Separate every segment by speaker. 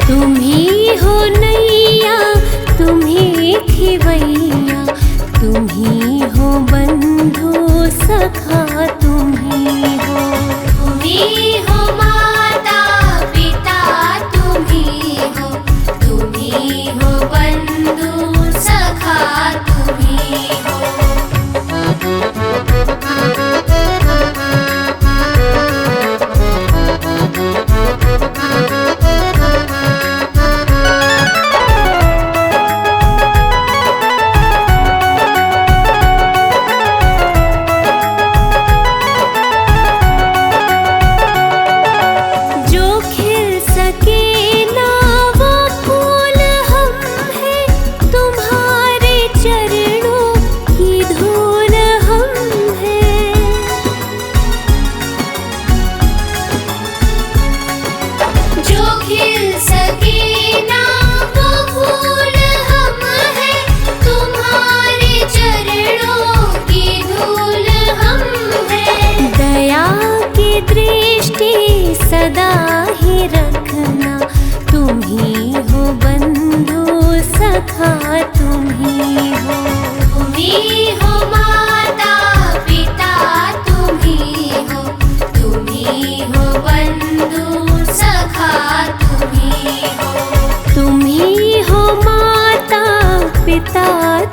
Speaker 1: तुम्ही हो नैया, तुम्ही खिवैया, तुम्ही हो बंधु सखा, तुम्ही हो माता पिता, तुम्ही हो बंधु सखा, तुम्ही हो। सदा ही रखना, तुम्ही हो बंधु सखा, तुम्ही हो माता पिता, तुम्ही हो बंधु सखा, तुम्ही हो माता पिता,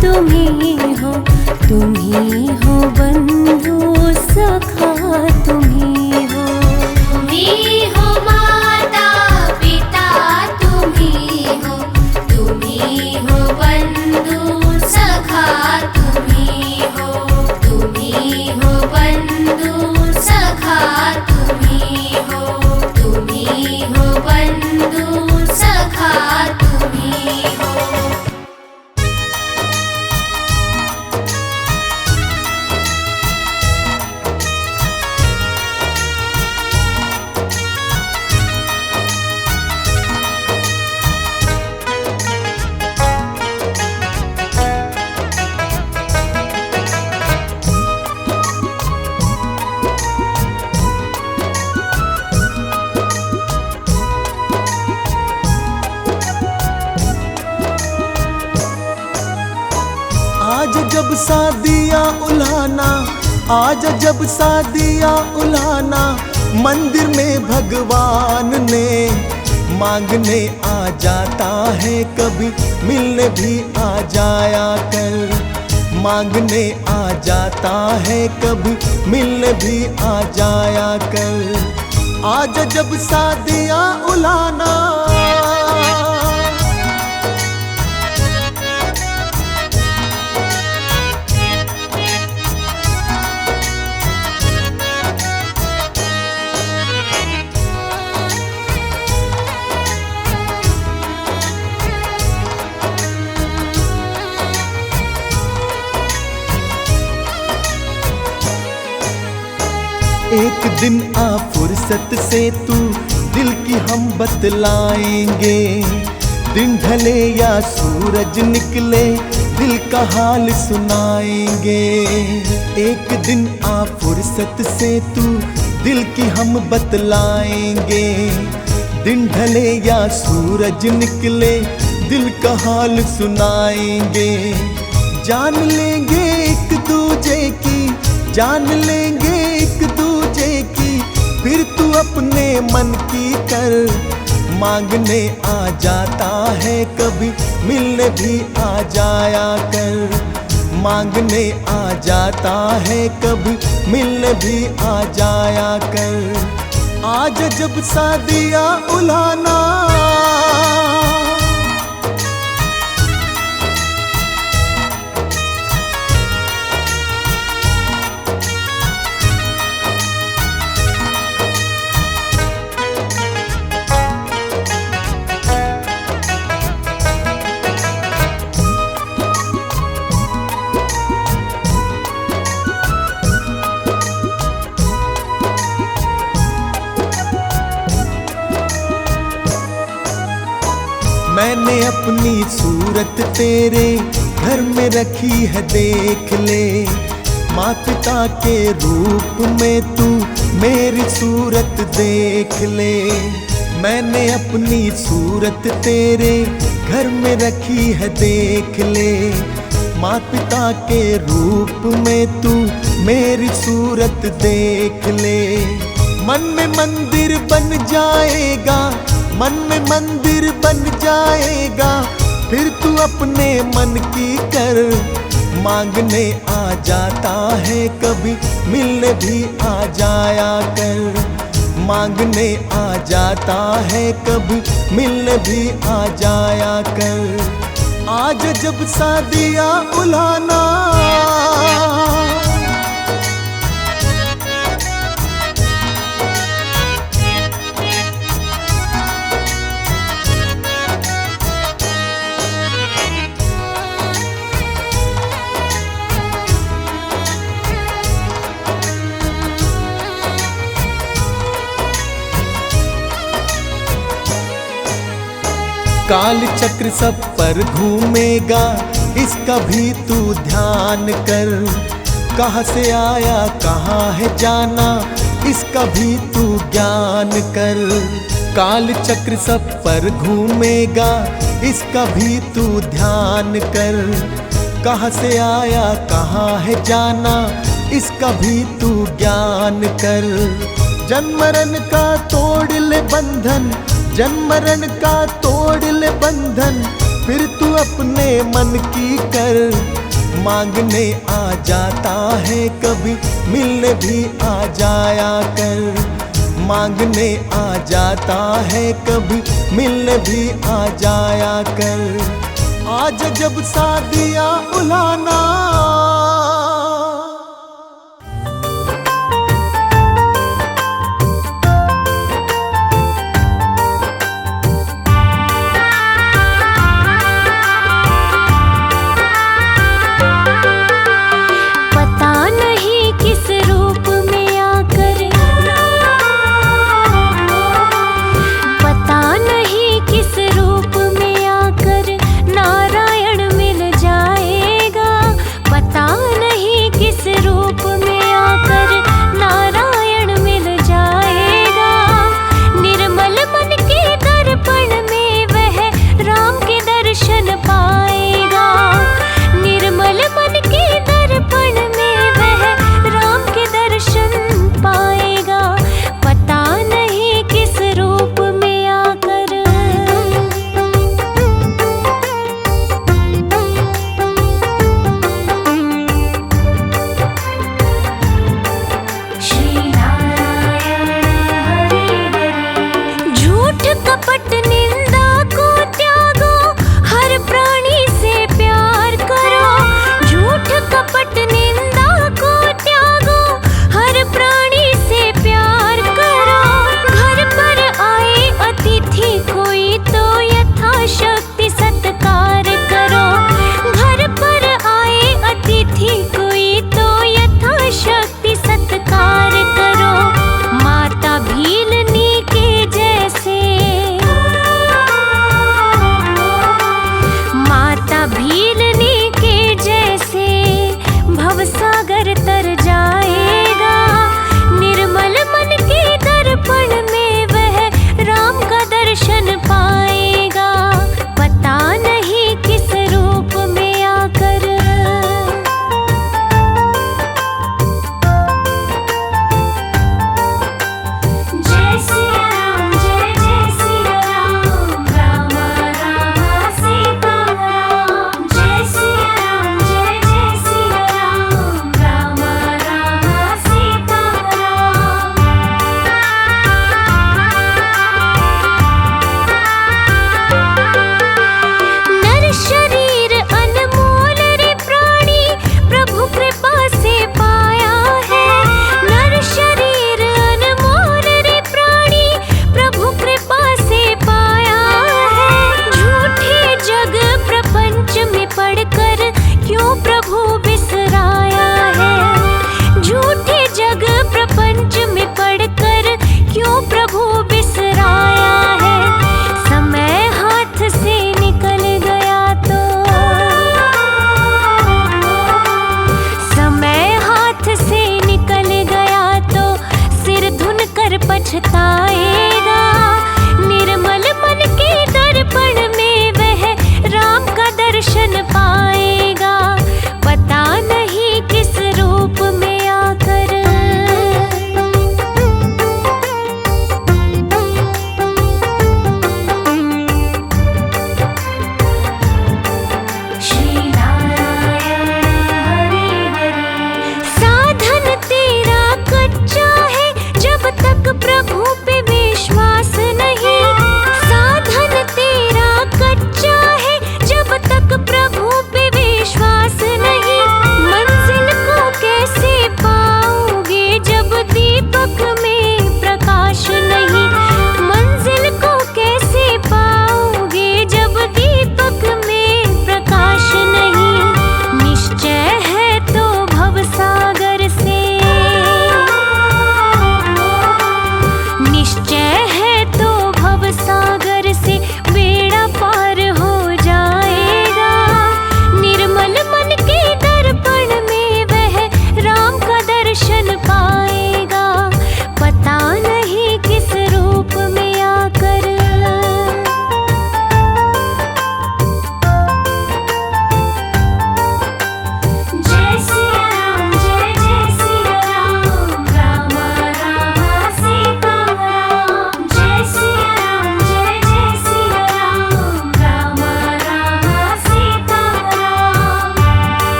Speaker 1: तुम्ही हो बंधु सखा, तुम्ही हो माता पिता, तुम्ही हो बंधु सखा, तुम्ही हो बंधु सखा, तुम्ही हो बंधु सखा, तुम्ही हो।
Speaker 2: आज जब शादियाँ उल्हाना, आज जब शादियाँ उल्हाना, मंदिर में भगवान ने मांगने आ जाता है, कभी मिलने भी आ जाया कर। मांगने आ जाता है, कभी मिलने भी आ जाया कर। आज जब शादियाँ उल्हाना, एक दिन आ फुर्सत से तू दिल की हम बतलाएंगे। दिन ढले या सूरज निकले, दिल का हाल सुनाएंगे। एक दिन आ फुर्सत से तू दिल की हम बतलाएंगे। दिन ढले या सूरज निकले, दिल का हाल सुनाएंगे। जान लेंगे एक दूजे की, जान लेंगे एक दूजे की, फिर तू अपने मन की कर। मांगने आ जाता है, कभी मिलने भी आ जाया कर। मांगने आ जाता है, कभी मिलने भी आ जाया कर। आज जब शादियाँ उल्हाना, मैंने अपनी सूरत तेरे घर में रखी है, देख ले। माँ पिता के रूप में तू मेरी सूरत देख ले। मैंने अपनी सूरत तेरे घर में रखी है देख ले। माँ पिता के रूप में तू मेरी सूरत देख ले। मन में मंदिर बन जाएगा, मन में मंदिर बन जाएगा, फिर तू अपने मन की कर। मांगने आ जाता है कभी, मिलने भी आ जाया कर। मांगने आ जाता है कभी, मिलने भी आ जाया कर। आज जब शादियाँ उलाना, काल चक्र सब पर घूमेगा, इसका भी तू ध्यान कर। कहाँ से आया कहाँ है जाना, इसका भी तू ज्ञान कर। काल चक्र सब पर घूमेगा, इसका भी तू ध्यान कर। कहाँ से आया कहाँ है जाना, इसका भी तू ज्ञान कर। जन्म मरण का तोड़ ले बंधन, जन्म मरण का तोड़ ले बंधन, फिर तू अपने मन की कर। मांगने आ जाता है कभी, मिलने भी आ जाया कर। मांगने आ जाता है कभी, मिलने भी आ जाया कर। आज जब शादियाँ उलाना,
Speaker 1: नहीं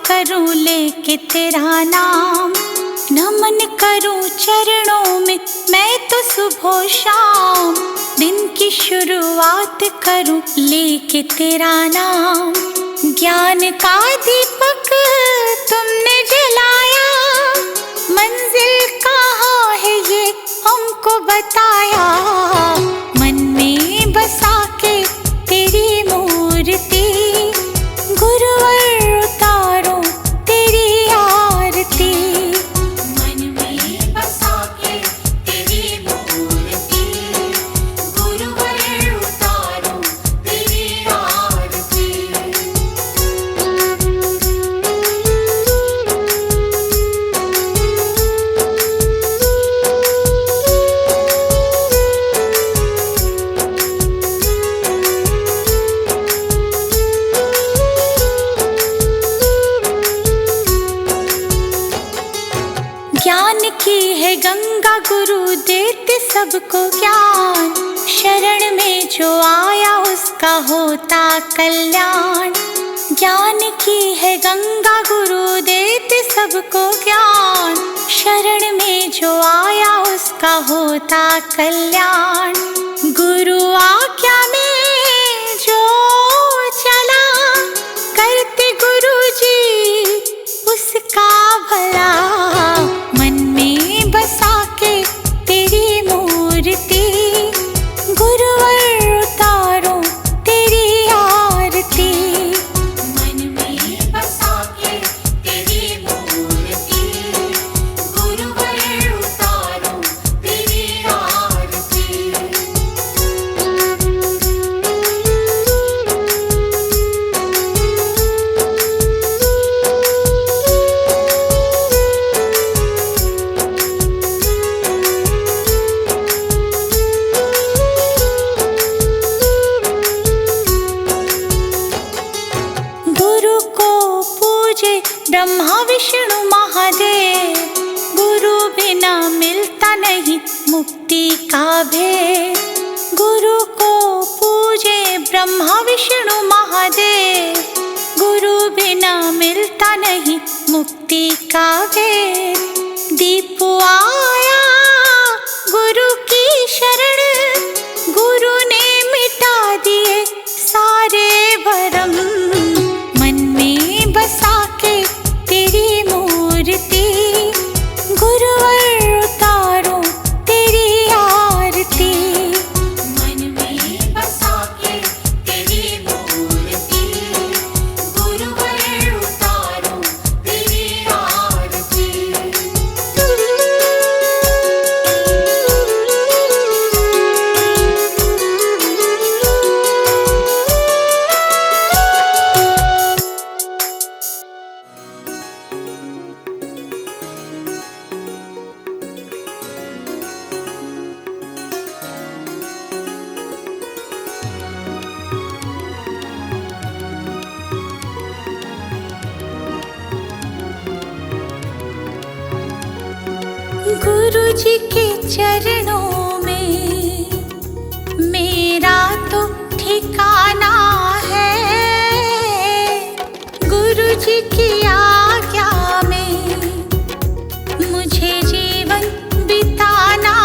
Speaker 3: करूं लेके तेरा नाम, नमन करूं चरणों में मैं तो सुबह शाम। दिन की शुरुआत करूं लेके तेरा नाम। ज्ञान का दीपक तुमने जलाया, मंजिल कहाँ है ये हमको बताया। मन में बसा के तेरी मूर्ति, गुरुवर उतारो तेरी आरती। मन में बसा के तेरी मूर्ति, गुरुवर उतारो तेरी आरती। ज्ञान की है गंगा गुरु देते सबको ज्ञान, शरण में जो आया उसका होता कल्याण। ज्ञान की है गंगा गुरु देते सबको ज्ञान, शरण में जो आया उसका होता कल्याण। गुरु आज्ञा में जो चला, करते गुरु जी उसका भला। मन में बसा के तेरी मूर्ति, गुरुवर उतारो तेरी आरती। मन में बसा के तेरी मूर्ति, गुरुवर उतारो तेरी आरती। गुरु को पूजे ब्रह्मा विष्णु महादेव, गुरु बिना मिलता नहीं मुक्ति का भेद। गुरु को पूजे ब्रह्मा विष्णु महादेव, गुरु बिना मिलता नहीं मुक्ति का भेद। दीप आया गुरु की शरण, गुरु ने मिटा दिए सारे भरम। मन में बसा के तेरी मूर्ति, गुरुवर उतारो तेरी आरती। मन में बसा के तेरी मूर्ति, गुरुवर उतारो तेरी आरती। गुरु जी के चरणों में मेरा तो ठिकाना है। गुरु जी की आज्ञा में मुझे जीवन बिताना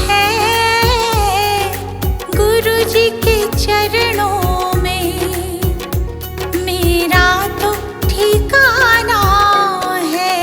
Speaker 3: है। गुरु जी के चरणों में मेरा तो ठिकाना है।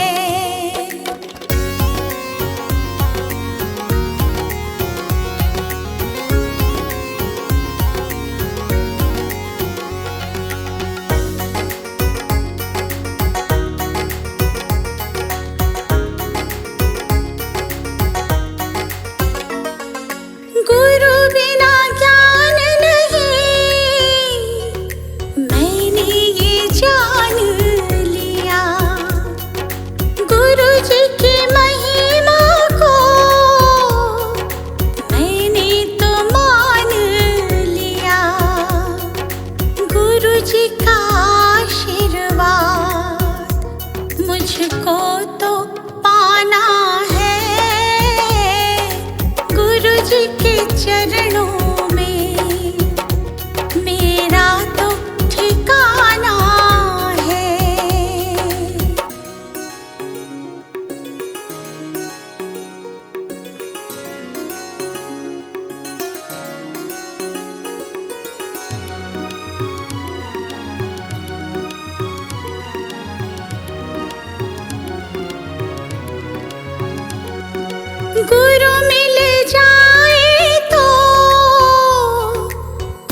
Speaker 3: गुरु मिल जाए तो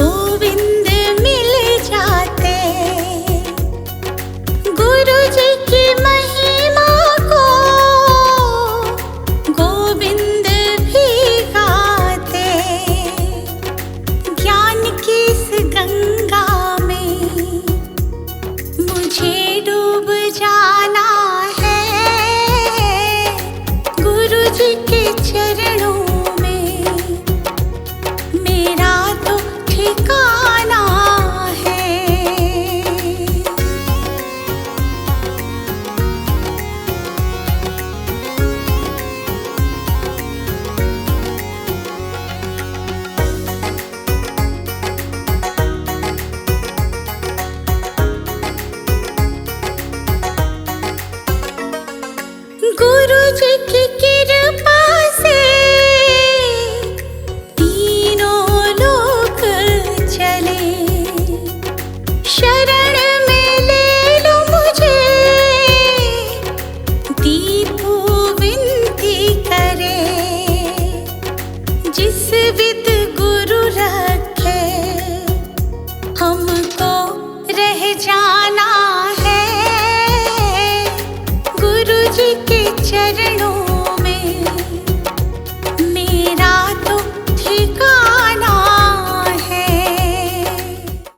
Speaker 3: गोविंद मिल जाते। गुरु जी की महिमा को गोविंद भी गाते। ज्ञान की इस गंगा में मुझे डूब जाना है। गुरु जी के चरणों में मेरा तो ठिकाना है। गुरु जी की कृपा से तीनों लोक चले। शरण में ले लो मुझे, दीपू विनती करे। जिस विद गुरु रखे हमको रह जाना है। गुरु जी के चरणों